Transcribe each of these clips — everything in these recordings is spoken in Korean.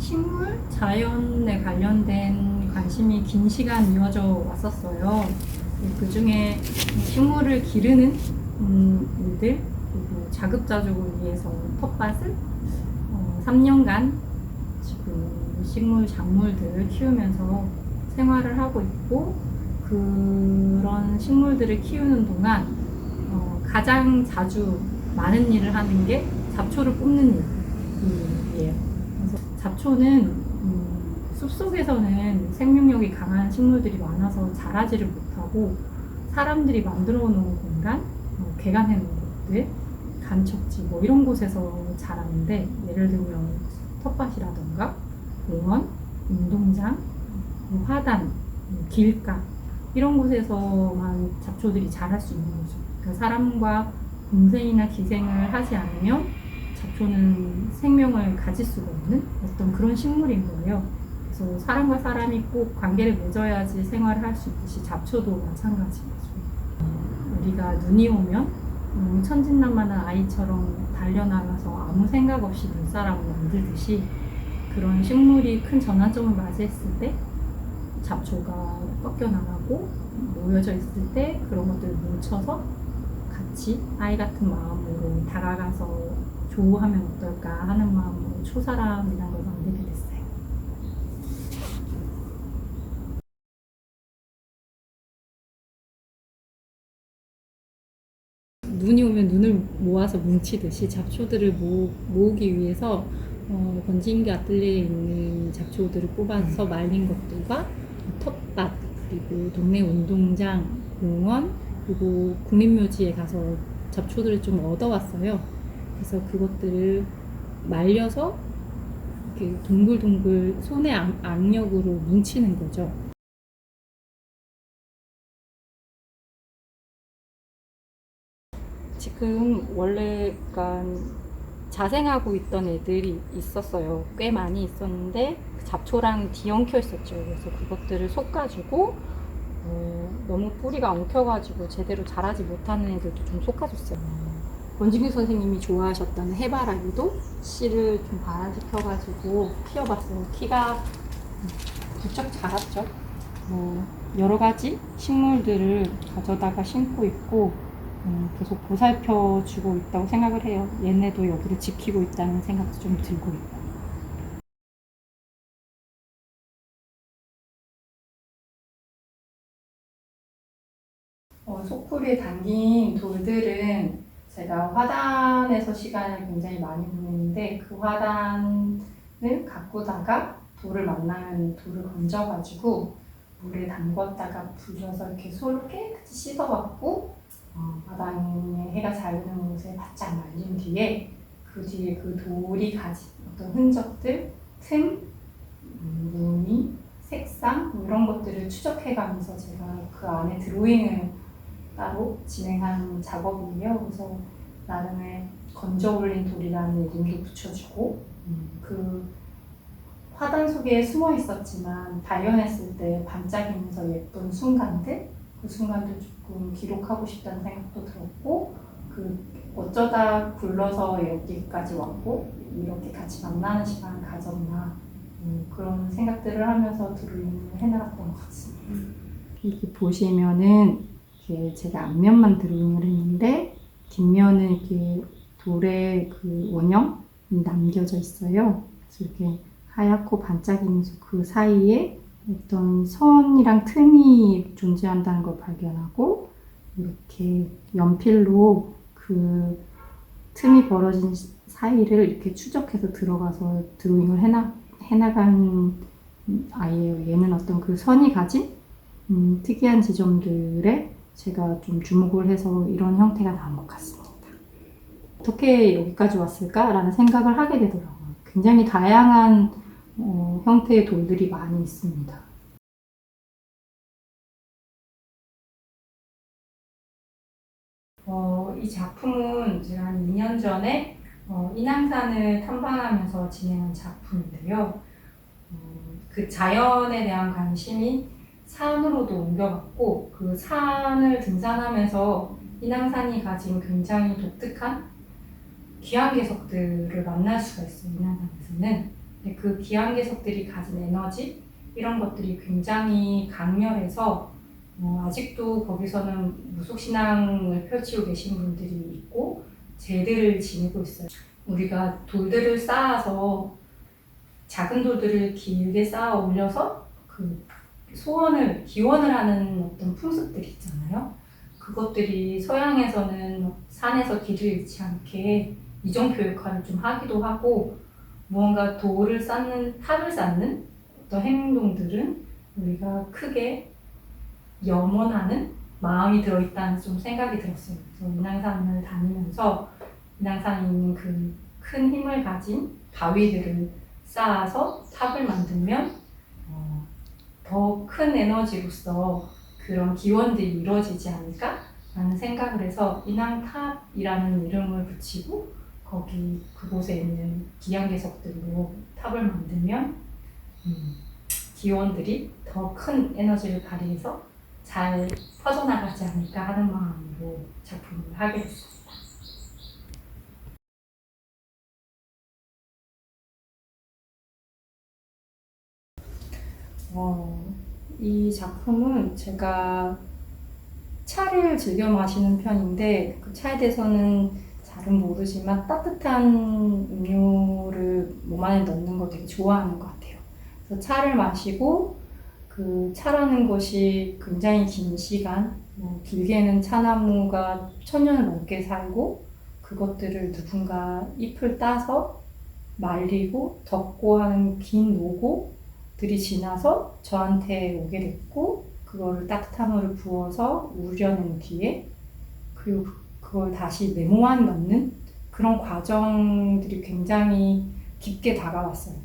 식물, 자연에 관련된 관심이 긴 시간 이어져 왔었어요. 그 중에 식물을 기르는 일들, 그리고 자급자족을 위해서 텃밭을 3년간 지금 식물, 작물들을 키우면서 생활을 하고 있고, 그런 식물들을 키우는 동안 가장 자주 많은 일을 하는 게 잡초를 뽑는 일이에요. 그래서 잡초는 숲속에서는 생명력이 강한 식물들이 많아서 자라지를 못하고, 사람들이 만들어 놓은 공간, 개간해 놓은 곳들, 간척지 이런 곳에서 자라는데, 예를 들면 텃밭이라던가 공원, 운동장, 화단, 길가 이런 곳에서만 잡초들이 자랄 수 있는 거죠. 그러니까 사람과 공생이나 기생을 하지 않으면 잡초는 생명을 가질 수가 없는 어떤 그런 식물인 거예요. 그래서 사람과 사람이 꼭 관계를 맺어야지 생활을 할 수 있듯이 잡초도 마찬가지인 거죠. 우리가 눈이 오면 천진난만한 아이처럼 달려나가서 아무 생각 없이 눈사람을 만들듯이, 그런 식물이 큰 전환점을 맞이했을 때 잡초가 꺾여나가고 모여져 있을 때 그런 것들을 뭉쳐서 같이 아이 같은 마음으로 다가가서 조우하면 어떨까 하는 마음으로 초사람이라는 걸 만들게 됐어요. 눈이 오면 눈을 모아서 뭉치듯이 잡초들을 모으기 위해서 건진기 아틀리에에 있는 잡초들을 뽑아서 말린 것들과 텃밭, 그리고 동네 운동장, 공원, 그리고 국립묘지에 가서 잡초들을 좀 얻어왔어요. 그래서 그것들을 말려서 이렇게 동글동글 손의 악력으로 뭉치는 거죠. 지금 원래 자생하고 있던 애들이 있었어요. 꽤 많이 있었는데 잡초랑 뒤엉켜 있었죠. 그래서 그것들을 솎아주고 너무 뿌리가 엉켜가지고 제대로 자라지 못하는 애들도 좀 솎아줬어요. 권진규 선생님이 좋아하셨던 해바라기도 씨를 좀 발화시켜가지고 키워봤어요. 키가 부쩍 자랐죠. 여러 가지 식물들을 가져다가 심고 있고 계속 보살펴 주고 있다고 생각을 해요. 얘네도 여기를 지키고 있다는 생각도 좀 들고 있고. 소쿠리에 담긴 돌들은 제가 화단에서 시간을 굉장히 많이 보냈는데, 그 화단을 가꾸다가 돌을 만나면 돌을 건져가지고 물에 담궜다가 불려서 이렇게 손을 깨끗이 씻어갖고 바닥에 해가 잘 드는 곳에 바짝 말린 뒤에 그 뒤에 그 돌이 가진 어떤 흔적들, 틈, 무늬, 색상 이런 것들을 추적해가면서 제가 그 안에 드로잉을 따로 진행한 작업이에요. 그래서 나름의 건져 올린 돌이라는 이름도 붙여주고, 그 화단 속에 숨어 있었지만 발견했을 때 반짝이면서 예쁜 순간들, 그 순간들 조금 기록하고 싶다는 생각도 들었고, 어쩌다 굴러서 여기까지 왔고 이렇게 같이 만나는 시간을 가졌나, 그런 생각들을 하면서 드로잉을 해나갔던 것 같습니다. 이렇게 보시면은 이렇게 제가 앞면만 드로잉을 했는데 뒷면은 이렇게 돌의 그 원형이 남겨져 있어요. 그래서 이렇게 하얗고 반짝이면서 그 사이에 어떤 선이랑 틈이 존재한다는 걸 발견하고, 이렇게 연필로 그 틈이 벌어진 사이를 이렇게 추적해서 들어가서 드로잉을 해나간 아이예요. 얘는 어떤 그 선이 가진 특이한 지점들에 제가 좀 주목을 해서 이런 형태가 나온 것 같습니다. 어떻게 여기까지 왔을까라는 생각을 하게 되더라고요. 굉장히 다양한 형태의 돌들이 많이 있습니다. 이 작품은 제가 한 2년 전에 인왕산을 탐방하면서 진행한 작품인데요. 그 자연에 대한 관심이 산으로도 옮겨갔고, 그 산을 등산하면서 인왕산이 가진 굉장히 독특한 귀한 개석들을 만날 수가 있어요. 인왕산에서는. 근데 그 기안개석들이 가진 에너지 이런 것들이 굉장히 강렬해서 아직도 거기서는 무속신앙을 펼치고 계신 분들이 있고 제들을 지내고 있어요. 우리가 돌들을 쌓아서 작은 돌들을 길게 쌓아 올려서 그 소원을 기원을 하는 어떤 풍습들이 있잖아요. 그것들이 서양에서는 산에서 길을 잃지 않게 이정표 역할을 좀 하기도 하고 무언가 돌을 쌓는 탑을 쌓는 어떤 행동들은 우리가 크게 염원하는 마음이 들어있다는 좀 생각이 들었어요. 그래서 인왕산을 다니면서 인왕산에 있는 그 큰 힘을 가진 바위들을 쌓아서 탑을 만들면 더 큰 에너지로서 그런 기원들이 이루어지지 않을까? 라는 생각을 해서 인왕탑이라는 이름을 붙이고 거기 그곳에 있는 기안개석들로 탑을 만들면 기원들이 더 큰 에너지를 발휘해서 잘 퍼져나가지 않을까 하는 마음으로 작품을 하게 됐습니다. 이 작품은 제가 차를 즐겨 마시는 편인데 그 차에 대해서는 잘은 모르지만 따뜻한 음료를 몸 안에 넣는 거 되게 좋아하는 것 같아요. 그래서 차를 마시고 그 차라는 것이 굉장히 긴 시간, 길게는 차나무가 1000년을 넘게 살고 그것들을 누군가 잎을 따서 말리고 덮고 하는 긴 노고들이 지나서 저한테 오게 됐고 그거를 따뜻한 물을 부어서 우려낸 뒤에 그리고 그걸 다시 내 몸 안에 넣는 그런 과정들이 굉장히 깊게 다가왔어요.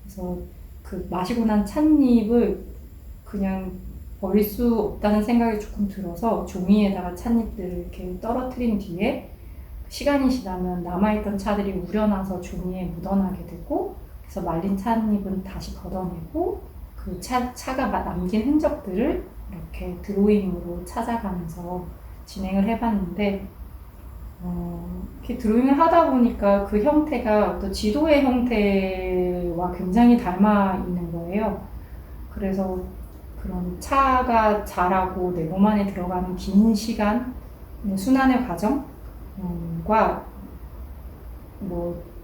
그래서 그 마시고 난 찻잎을 그냥 버릴 수 없다는 생각이 조금 들어서 종이에다가 찻잎들을 이렇게 떨어뜨린 뒤에 시간이 지나면 남아있던 차들이 우려나서 종이에 묻어나게 되고 그래서 말린 찻잎은 다시 걷어내고 그 차가 남긴 흔적들을 이렇게 드로잉으로 찾아가면서 진행을 해봤는데 이렇게 드로잉을 하다 보니까 그 형태가 어떤 지도의 형태와 굉장히 닮아 있는 거예요. 그래서 그런 차가 자라고 내 몸 안에 들어가는 긴 시간, 순환의 과정과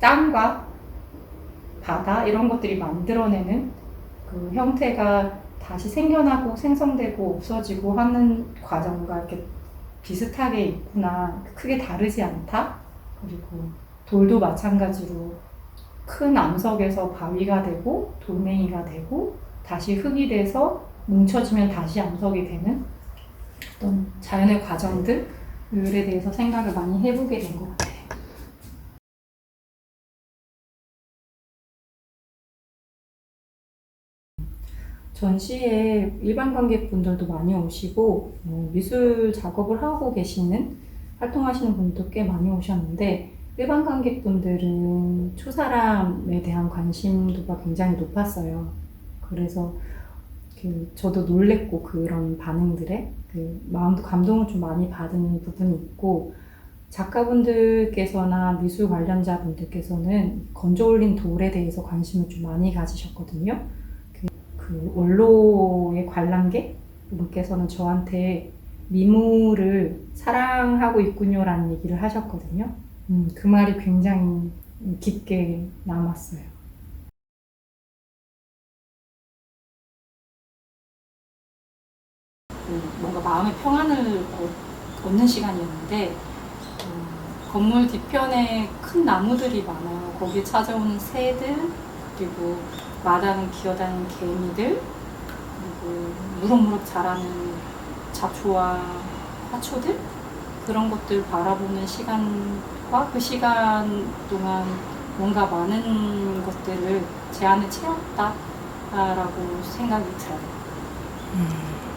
땅과 바다 이런 것들이 만들어내는 그 형태가 다시 생겨나고 생성되고 없어지고 하는 과정과 이렇게 비슷하게 있구나, 크게 다르지 않다. 그리고 돌도 마찬가지로 큰 암석에서 바위가 되고 돌멩이가 되고 다시 흙이 돼서 뭉쳐지면 다시 암석이 되는 어떤 자연의 과정들에 대해서 생각을 많이 해보게 된 것 같아요. 전시에 일반 관객분들도 많이 오시고 미술 작업을 하고 계시는 활동하시는 분도 꽤 많이 오셨는데 일반 관객분들은 초사람에 대한 관심도가 굉장히 높았어요. 그래서 저도 놀랬고 그런 반응들에 마음도 감동을 좀 많이 받은 부분이 있고 작가분들께서나 미술 관련자분들께서는 건져 올린 돌에 대해서 관심을 좀 많이 가지셨거든요. 그 원로의 관람객 분께서는 저한테 미물을 사랑하고 있군요라는 얘기를 하셨거든요. 그 말이 굉장히 깊게 남았어요. 뭔가 마음의 평안을 얻는 시간이었는데 건물 뒤편에 큰 나무들이 많아요. 거기에 찾아오는 새들 그리고 마당을 기어다니는 개미들 그리고 무럭무럭 자라는 잡초와 화초들 그런 것들 바라보는 시간과 그 시간 동안 뭔가 많은 것들을 제 안에 채웠다라고 생각이 들어요.